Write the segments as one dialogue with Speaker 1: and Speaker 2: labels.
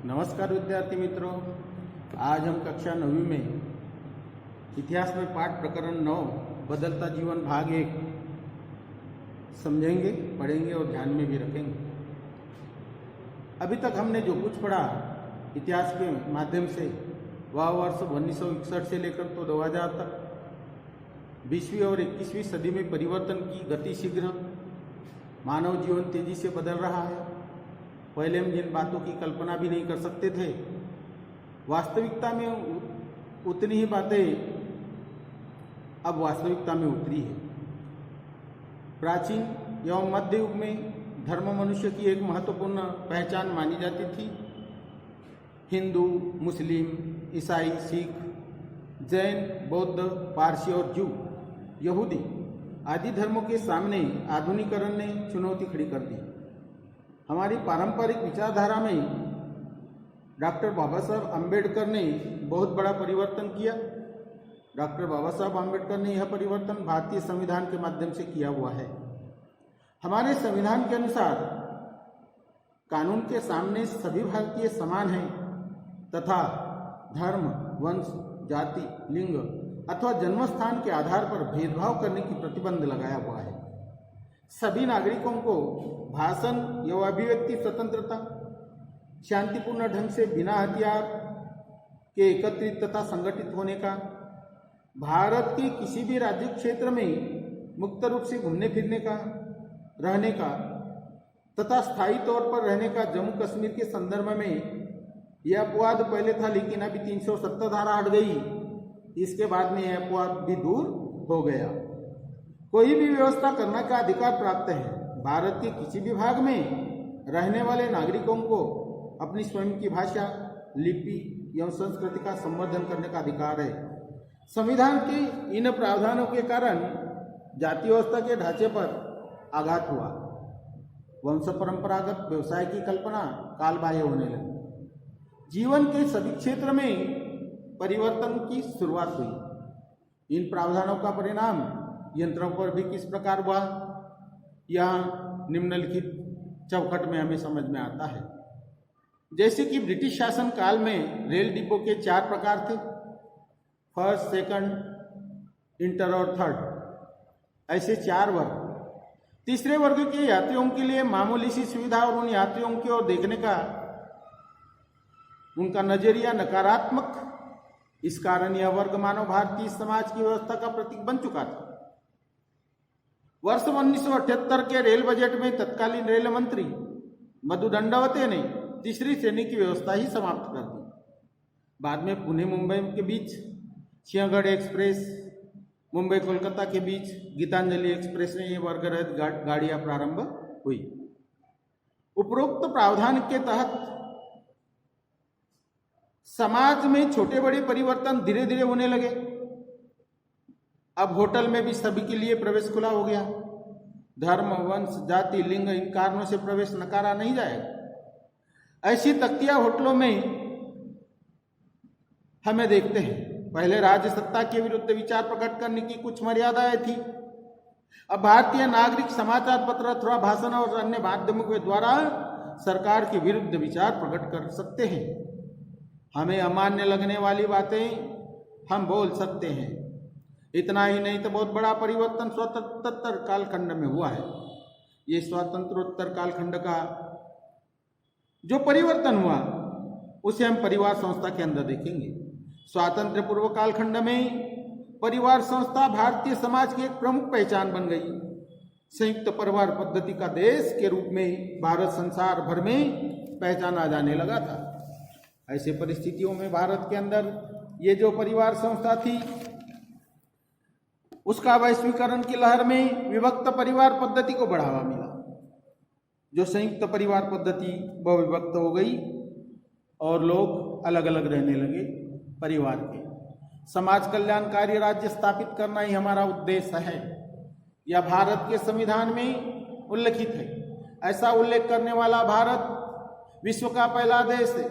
Speaker 1: नमस्कार विद्यार्थी मित्रों, आज हम कक्षा 9वीं में इतिहास में पाठ प्रकरण 9 बदलता जीवन भाग 1 समझेंगे, पढ़ेंगे और ध्यान में भी रखेंगे। अभी तक हमने जो कुछ पढ़ा इतिहास के माध्यम से वह वर्ष 1961 से लेकर तो 2000 तक 20वीं और 21वीं सदी में परिवर्तन की गति शीघ्र, मानव जीवन तेजी से बदल रहा है। पहले हम जिन बातों की कल्पना भी नहीं कर सकते थे, वास्तविकता में उतनी ही बातें अब वास्तविकता में उतरी है। प्राचीन एवं मध्य युग में धर्म मनुष्य की एक महत्वपूर्ण पहचान मानी जाती थी। हिंदू, मुस्लिम, ईसाई, सिख, जैन, बौद्ध, पारसी और जू, यहूदी आदि धर्मों के सामने आधुनिकीकरण ने चुनौती खड़ी कर दी। हमारी पारंपरिक विचारधारा में डॉक्टर बाबा साहब आम्बेडकर ने बहुत बड़ा परिवर्तन किया। डॉक्टर बाबा साहब आम्बेडकर ने यह परिवर्तन भारतीय संविधान के माध्यम से किया हुआ है। हमारे संविधान के अनुसार कानून के सामने सभी भारतीय समान हैं तथा धर्म, वंश, जाति, लिंग अथवा जन्मस्थान के आधार पर भेदभाव करने की प्रतिबंध लगाया हुआ है। सभी नागरिकों को भाषण एवं अभिव्यक्ति स्वतंत्रता, शांतिपूर्ण ढंग से बिना हथियार के एकत्रित तथा संगठित होने का, भारत के किसी भी राज्य क्षेत्र में मुक्त रूप से घूमने फिरने का, रहने का तथा स्थायी तौर पर रहने का। जम्मू कश्मीर के संदर्भ में यह अपवाद पहले था, लेकिन अभी 370 धारा हट गई। इसके बाद में यह अपवाद भी दूर हो गया। कोई भी व्यवस्था करने का अधिकार प्राप्त है। भारत के किसी भी भाग में रहने वाले नागरिकों को अपनी स्वयं की भाषा, लिपि एवं संस्कृति का संवर्धन करने का अधिकार है। संविधान के इन प्रावधानों के कारण जाति व्यवस्था के ढांचे पर आघात हुआ। वंश परंपरागत व्यवसाय की कल्पना कालबाह्य होने लगी। जीवन के सभी क्षेत्र में परिवर्तन की शुरुआत हुई। इन प्रावधानों का परिणाम यंत्रों पर भी किस प्रकार हुआ, यह निम्नलिखित चौखट में हमें समझ में आता है। जैसे कि ब्रिटिश शासन काल में रेल डिपो के 4 प्रकार थे, फर्स्ट, सेकंड, इंटर और थर्ड, ऐसे 4 वर्ग। तीसरे वर्ग के यात्रियों के लिए मामूली सी सुविधा और उन यात्रियों की ओर देखने का उनका नजरिया नकारात्मक। इस कारण यह वर्ग मानव भारतीय समाज की व्यवस्था का प्रतीक बन चुका था। वर्ष 1978 के रेल बजट में तत्कालीन रेल मंत्री मधु दंडावते ने तीसरी श्रेणी की व्यवस्था ही समाप्त कर दी। बाद में पुणे मुंबई के बीच सिंहगढ़ एक्सप्रेस, मुंबई कोलकाता के बीच गीतांजलि एक्सप्रेस में ये वर्ग रहित गाड़ियां प्रारंभ हुई। उपरोक्त प्रावधान के तहत समाज में छोटे बड़े परिवर्तन धीरे धीरे होने लगे। अब होटल में भी सभी के लिए प्रवेश खुला हो गया। धर्म, वंश, जाति, लिंग इन कारणों से प्रवेश नकारा नहीं जाएगा। ऐसी तख्तियां होटलों में हमें देखते हैं। पहले राज्य सत्ता के विरुद्ध विचार प्रकट करने की कुछ मर्यादाएं थी। अब भारतीय नागरिक समाचार पत्र अथवा भाषण और अन्य माध्यमों के द्वारा सरकार के विरुद्ध विचार प्रकट कर सकते हैं। हमें अमान्य लगने वाली बातें हम बोल सकते हैं। इतना ही नहीं तो बहुत बड़ा परिवर्तन स्वतंत्रोत्तर कालखंड में हुआ है। ये स्वतंत्रोत्तर कालखंड का जो परिवर्तन हुआ उसे हम परिवार संस्था के अंदर देखेंगे। स्वातंत्र्य पूर्व कालखंड में परिवार संस्था भारतीय समाज की एक प्रमुख पहचान बन गई। संयुक्त परिवार पद्धति का देश के रूप में भारत संसार भर में पहचाना जाने लगा था। ऐसे परिस्थितियों में भारत के अंदर ये जो परिवार संस्था थी उसका वैश्वीकरण की लहर में विभक्त परिवार पद्धति को बढ़ावा मिला। जो संयुक्त परिवार पद्धति वह विभक्त हो गई और लोग अलग अलग रहने लगे परिवार के। समाज कल्याणकारी राज्य स्थापित करना ही हमारा उद्देश्य है। यह भारत के संविधान में उल्लेखित है। ऐसा उल्लेख करने वाला भारत विश्व का पहला देश है।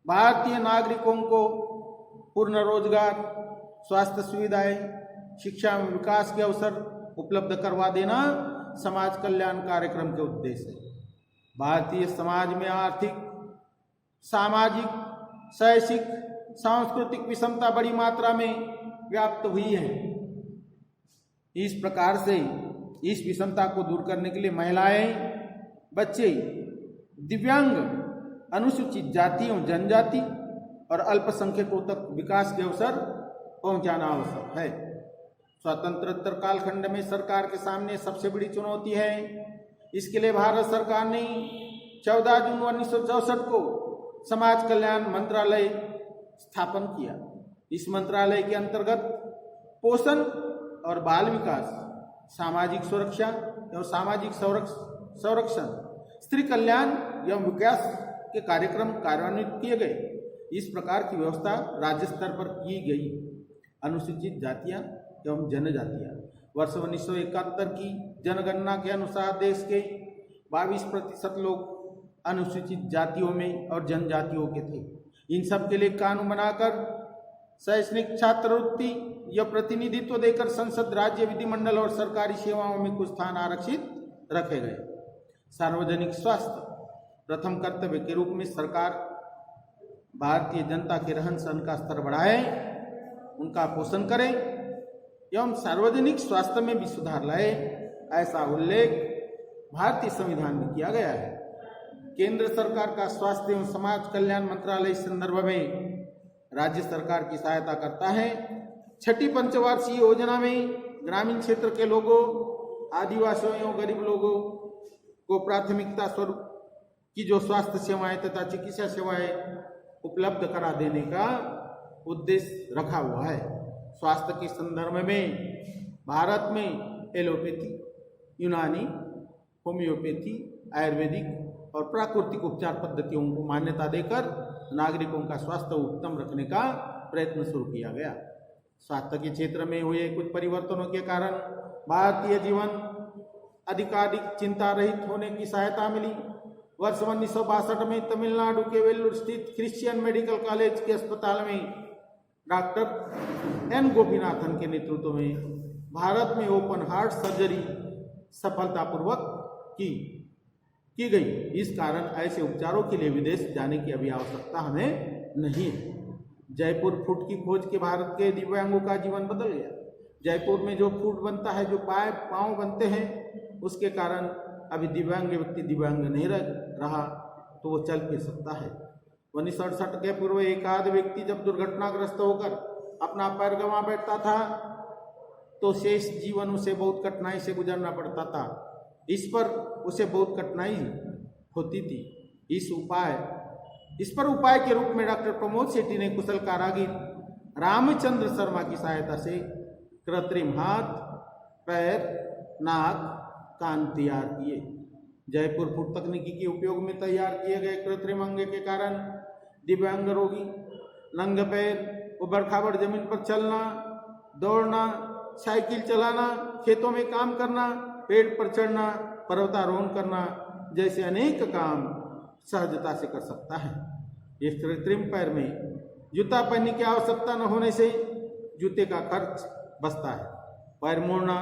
Speaker 1: भारतीय नागरिकों को पूर्ण रोजगार, स्वास्थ्य सुविधाएं, शिक्षा में विकास के अवसर उपलब्ध करवा देना समाज कल्याण कार्यक्रम के उद्देश्य है। भारतीय समाज में आर्थिक सामाजिक, शैक्षिक, सांस्कृतिक विषमता बड़ी मात्रा में व्याप्त हुई है। इस प्रकार से इस विषमता को दूर करने के लिए महिलाएं, बच्चे, दिव्यांग, अनुसूचित जाति एवं जनजाति और अल्पसंख्यकों तक विकास के अवसर पहुंचाना आवश्यक है। स्वतंत्रोत्तर कालखंड में सरकार के सामने सबसे बड़ी चुनौती है। इसके लिए भारत सरकार ने 14 जून 1964 को समाज कल्याण मंत्रालय स्थापन किया। इस मंत्रालय के अंतर्गत पोषण और बाल विकास, सामाजिक सुरक्षा एवं सामाजिक संरक्षण, स्त्री कल्याण एवं विकास के कार्यक्रम कार्यान्वित किए गए। इस प्रकार की व्यवस्था राज्य स्तर पर की गई। अनुसूचित जातियां एवं जनजातियां वर्ष 1971 की जनगणना के अनुसार देश के 22% लोग अनुसूचित जातियों में और जनजातियों के थे। इन सब के लिए कानून बनाकर शैक्षणिक छात्रवृत्ति या प्रतिनिधित्व देकर संसद, राज्य विधिमंडल और सरकारी सेवाओं में कुछ स्थान आरक्षित रखे गए। सार्वजनिक स्वास्थ्य प्रथम कर्तव्य के रूप में सरकार भारतीय जनता के रहन सहन का स्तर बढ़ाए, उनका पोषण करे एवं सार्वजनिक स्वास्थ्य में भी सुधार लाए, ऐसा उल्लेख भारतीय संविधान में किया गया है। केंद्र सरकार का स्वास्थ्य एवं समाज कल्याण मंत्रालय इस संदर्भ में राज्य सरकार की सहायता करता है। छठी पंचवार्षिक योजना में ग्रामीण क्षेत्र के लोगों, आदिवासियों एवं गरीब लोगों को प्राथमिकता स्वरूप की जो स्वास्थ्य सेवाएं तथा चिकित्सा सेवाएं उपलब्ध करा देने का उद्देश्य रखा हुआ है। स्वास्थ्य के संदर्भ में भारत में एलोपैथी, यूनानी, होम्योपैथी, आयुर्वेदिक और प्राकृतिक उपचार पद्धतियों को मान्यता देकर नागरिकों का स्वास्थ्य उत्तम रखने का प्रयत्न शुरू किया गया। स्वास्थ्य के क्षेत्र में हुए कुछ परिवर्तनों के कारण भारतीय जीवन अधिकाधिक चिंता रहित होने की सहायता मिली। वर्ष 1962 में तमिलनाडु के वेल्लूर स्थित क्रिश्चियन मेडिकल कॉलेज के अस्पताल में डॉक्टर एन गोपीनाथन के नेतृत्व में भारत में ओपन हार्ट सर्जरी सफलतापूर्वक की गई। इस कारण ऐसे उपचारों के लिए विदेश जाने की अभी आवश्यकता हमें नहीं है। जयपुर फूड की खोज के भारत के दिव्यांगों का जीवन बदल गया। जयपुर में जो फूड बनता है, जो पाँव बनते हैं, उसके कारण अभी दिव्यांग व्यक्ति दिव्यांग नहीं रहा, तो वो चल फिर सकता है। 1968 के पूर्व एक आध व्यक्ति जब दुर्घटनाग्रस्त होकर अपना पैर गंवा बैठता था तो शेष जीवन उसे बहुत कठिनाई से गुजरना पड़ता था। इस पर उसे बहुत कठिनाई होती थी। इस पर उपाय के रूप में डॉक्टर प्रमोद सेठी ने कुशल कारागिर रामचंद्र शर्मा की सहायता से कृत्रिम हाथ, पैर, नाक, कान तैयार किए। जयपुर फूड तकनीकी के उपयोग में तैयार किए गए कृत्रिम अंग के कारण दिव्यांग रोगी नंगे पैर, उबड़ खाबड़ जमीन पर चलना, दौड़ना, साइकिल चलाना, खेतों में काम करना, पेड़ पर चढ़ना, पर्वतारोहण करना जैसे अनेक काम सहजता से कर सकता है। इस कृत्रिम पैर में जूता पहनने की आवश्यकता न होने से जूते का खर्च बचता है। पैर मोड़ना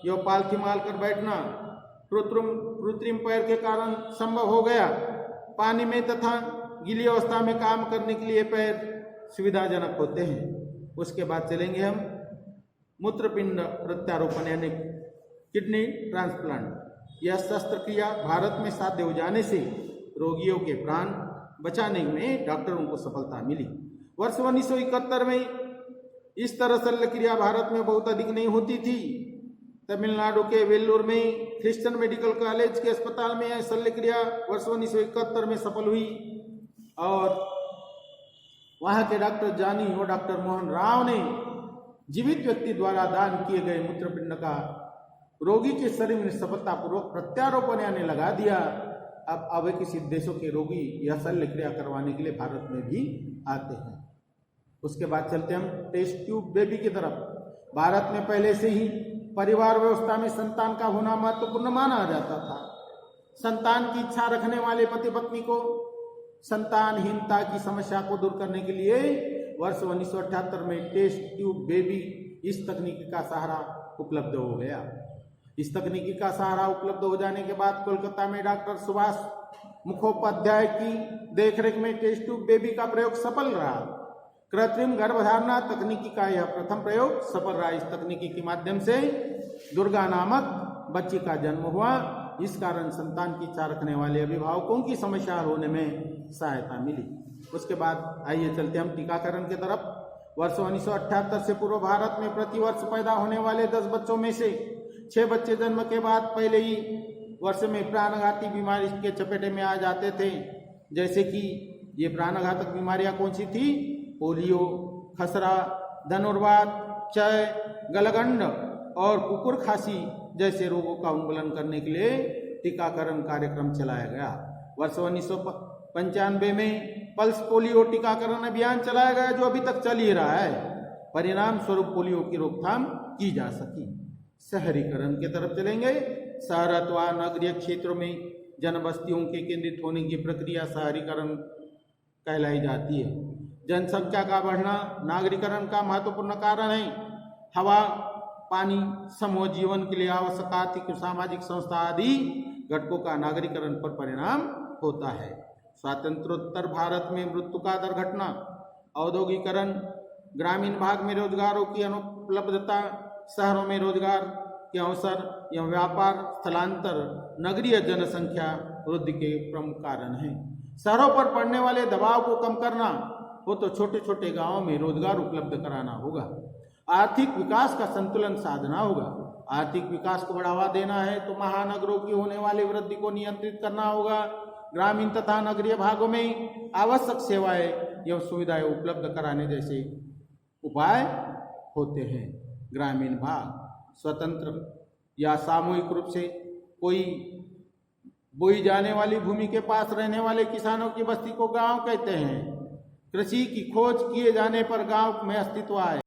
Speaker 1: या पालथी मार कर बैठना कृत्रिम पैर के कारण संभव हो गया। पानी में तथा गीली अवस्था में काम करने के लिए पैर सुविधाजनक होते हैं। उसके बाद चलेंगे हम मूत्रपिंड प्रत्यारोपण यानी किडनी ट्रांसप्लांट। यह शस्त्रक्रिया भारत में साध्य हो जाने से रोगियों के प्राण बचाने में डॉक्टरों को सफलता मिली। वर्ष 1971 में इस तरह शल्यक्रिया भारत में बहुत अधिक नहीं होती थी। तमिलनाडु के वेल्लूर में क्रिश्चियन मेडिकल कॉलेज के अस्पताल में यह शल्यक्रिया वर्ष 1971 में सफल हुई और वहां के डॉक्टर जानी और डॉक्टर मोहन राव ने जीवित व्यक्ति द्वारा दान किए गए मूत्रपिंड का रोगी के शरीर में सफलतापूर्वक प्रत्यारोपण यानी लगा दिया। अब किसी देशों के रोगी यह शल्यक्रिया करवाने के लिए भारत में भी आते हैं। उसके बाद चलते हम टेस्ट ट्यूब बेबी की तरफ। भारत में पहले से ही परिवार व्यवस्था में संतान का होना महत्वपूर्ण माना जाता था। संतान की इच्छा रखने वाले पति पत्नी को संतानहीनता की समस्या को दूर करने के लिए वर्ष 1978 में टेस्ट ट्यूब बेबी इस तकनीकी का सहारा उपलब्ध हो गया। इस तकनीकी का सहारा उपलब्ध हो जाने के बाद कोलकाता में डॉक्टर सुभाष मुखोपाध्याय की देखरेख में टेस्ट ट्यूब बेबी का प्रयोग सफल रहा। कृत्रिम गर्भधारणा तकनीकी का यह प्रथम प्रयोग सफल रहा। इस तकनीकी के माध्यम से दुर्गा नामक बच्ची का जन्म हुआ। इस कारण संतान की इच्छा रखने वाले अभिभावकों की समस्या होने में सहायता मिली। उसके बाद आइए चलते हम टीकाकरण की तरफ। वर्ष 1978 से पूर्व भारत में प्रतिवर्ष पैदा होने वाले 10 बच्चों में से 6 बच्चे जन्म के बाद पहले ही वर्ष में प्राणघाती बीमारी के चपेटे में आ जाते थे। जैसे कि ये प्राणघातक बीमारियां कौन सी थी? पोलियो, खसरा, धनुर्वात, क्षय, गलगंड और कुकुर खांसी जैसे रोगों का उन्मूलन करने के लिए टीकाकरण कार्यक्रम चलाया गया। वर्ष 1995 में पल्स पोलियो टीकाकरण अभियान चलाया गया, जो अभी तक चल ही रहा है। परिणाम स्वरूप पोलियो की रोकथाम की जा सकी। शहरीकरण की तरफ चलेंगे। शहर अथवा नगरीय क्षेत्रों में जनबस्तियों के केंद्रित होने की प्रक्रिया शहरीकरण कहलाई जाती है। जनसंख्या का बढ़ना नागरीकरण का महत्वपूर्ण कारण है। हवा, पानी, समूह जीवन के लिए आवश्यक आर्थिक, सामाजिक संस्था आदि घटकों का नागरीकरण पर परिणाम होता है। स्वातंत्रोत्तर भारत में मृत्यु का दर घटना, औद्योगिकरण, ग्रामीण भाग में रोजगारों की अनुपलब्धता, शहरों में रोजगार के अवसर एवं व्यापार स्थलांतर नगरीय जनसंख्या वृद्धि के प्रमुख कारण हैं। शहरों पर पड़ने वाले दबाव को कम करना हो तो छोटे छोटे गांवों में रोजगार उपलब्ध कराना होगा। आर्थिक विकास का संतुलन साधना होगा। आर्थिक विकास को बढ़ावा देना है तो महानगरों की होने वाली वृद्धि को नियंत्रित करना होगा। ग्रामीण तथा नगरीय भागों में आवश्यक सेवाएं एवं सुविधाएं उपलब्ध कराने जैसे उपाय होते हैं। ग्रामीण भाग स्वतंत्र या सामूहिक रूप से कोई बोई जाने वाली भूमि के पास रहने वाले किसानों की बस्ती को गांव कहते हैं। कृषि की खोज किए जाने पर गांव में अस्तित्व आए।